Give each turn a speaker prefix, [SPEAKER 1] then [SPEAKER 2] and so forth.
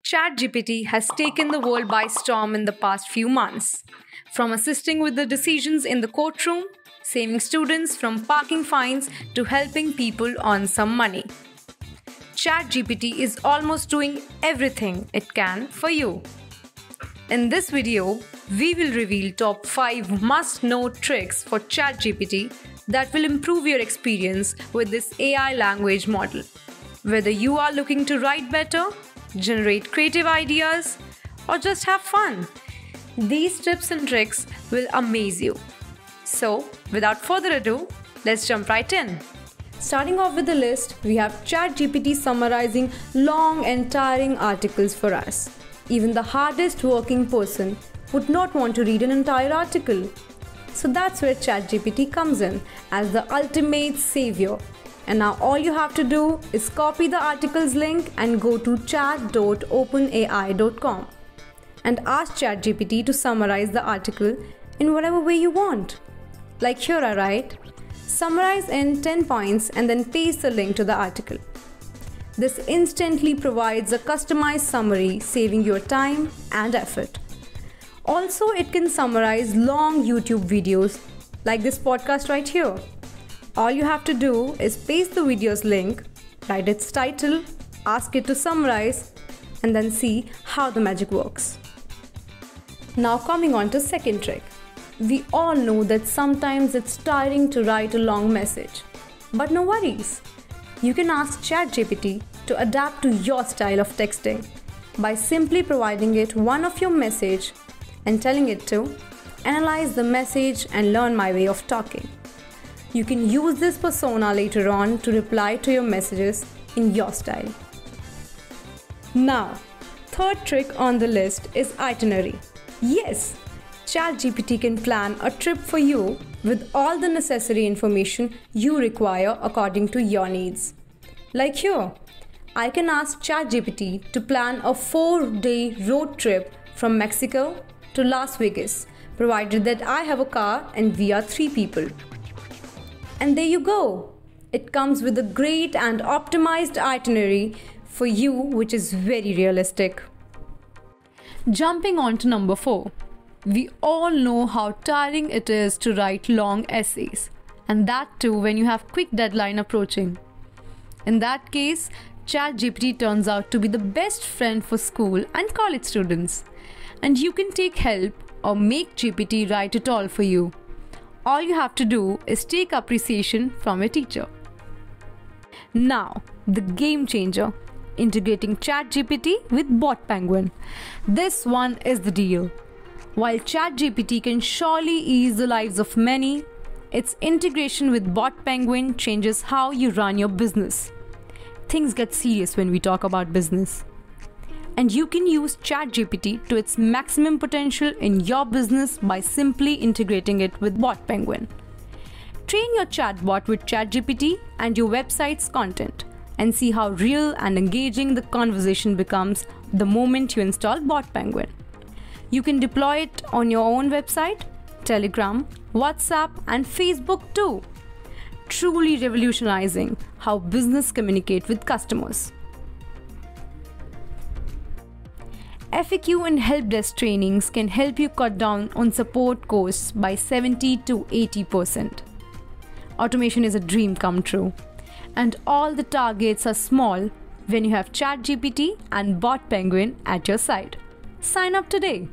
[SPEAKER 1] ChatGPT has taken the world by storm in the past few months. From assisting with the decisions in the courtroom, saving students from parking fines, to helping people earn some money. ChatGPT is almost doing everything it can for you. In this video, we will reveal top 5 must-know tricks for ChatGPT that will improve your experience with this AI language model. Whether you are looking to write better, generate creative ideas, or just have fun, these tips and tricks will amaze you. So, without further ado, let's jump right in. Starting off with the list, we have ChatGPT summarizing long and tiring articles for us. Even the hardest working person would not want to read an entire article. So that's where ChatGPT comes in as the ultimate savior. And now all you have to do is copy the article's link and go to chat.openai.com and ask ChatGPT to summarize the article in whatever way you want. Like here I write, summarize in 10 points and then paste the link to the article. This instantly provides a customized summary, saving your time and effort. Also, it can summarize long YouTube videos like this podcast right here. All you have to do is paste the video's link, write its title, ask it to summarize, and then see how the magic works. Now coming on to second trick. We all know that sometimes it's tiring to write a long message. But no worries. You can ask ChatGPT to adapt to your style of texting by simply providing it one of your message and telling it to analyze the message and learn my way of talking. You can use this persona later on to reply to your messages in your style. Now, third trick on the list is Itinerary. Yes, ChatGPT can plan a trip for you with all the necessary information you require according to your needs. Like here, I can ask ChatGPT to plan a 4-day road trip from Mexico to Las Vegas, provided that I have a car and we are 3 people. And there you go. It comes with a great and optimized itinerary for you, which is very realistic. Jumping on to number 4. We all know how tiring it is to write long essays, and that too when you have quick deadline approaching. In that case, ChatGPT turns out to be the best friend for school and college students. And you can take help or make GPT write it all for you. All you have to do is take appreciation from a teacher. Now, the game changer, integrating ChatGPT with Bot Penguin. This one is the deal. While ChatGPT can surely ease the lives of many, its integration with Bot Penguin changes how you run your business. Things get serious when we talk about business. And you can use ChatGPT to its maximum potential in your business by simply integrating it with Bot Penguin. Train your chatbot with ChatGPT and your website's content and see how real and engaging the conversation becomes the moment you install Bot Penguin. You can deploy it on your own website, Telegram, WhatsApp, and Facebook too. Truly revolutionizing how business communicate with customers. FAQ and help desk trainings can help you cut down on support costs by 70 to 80%. Automation is a dream come true, and all the targets are small when you have ChatGPT and Bot Penguin at your side. Sign up today.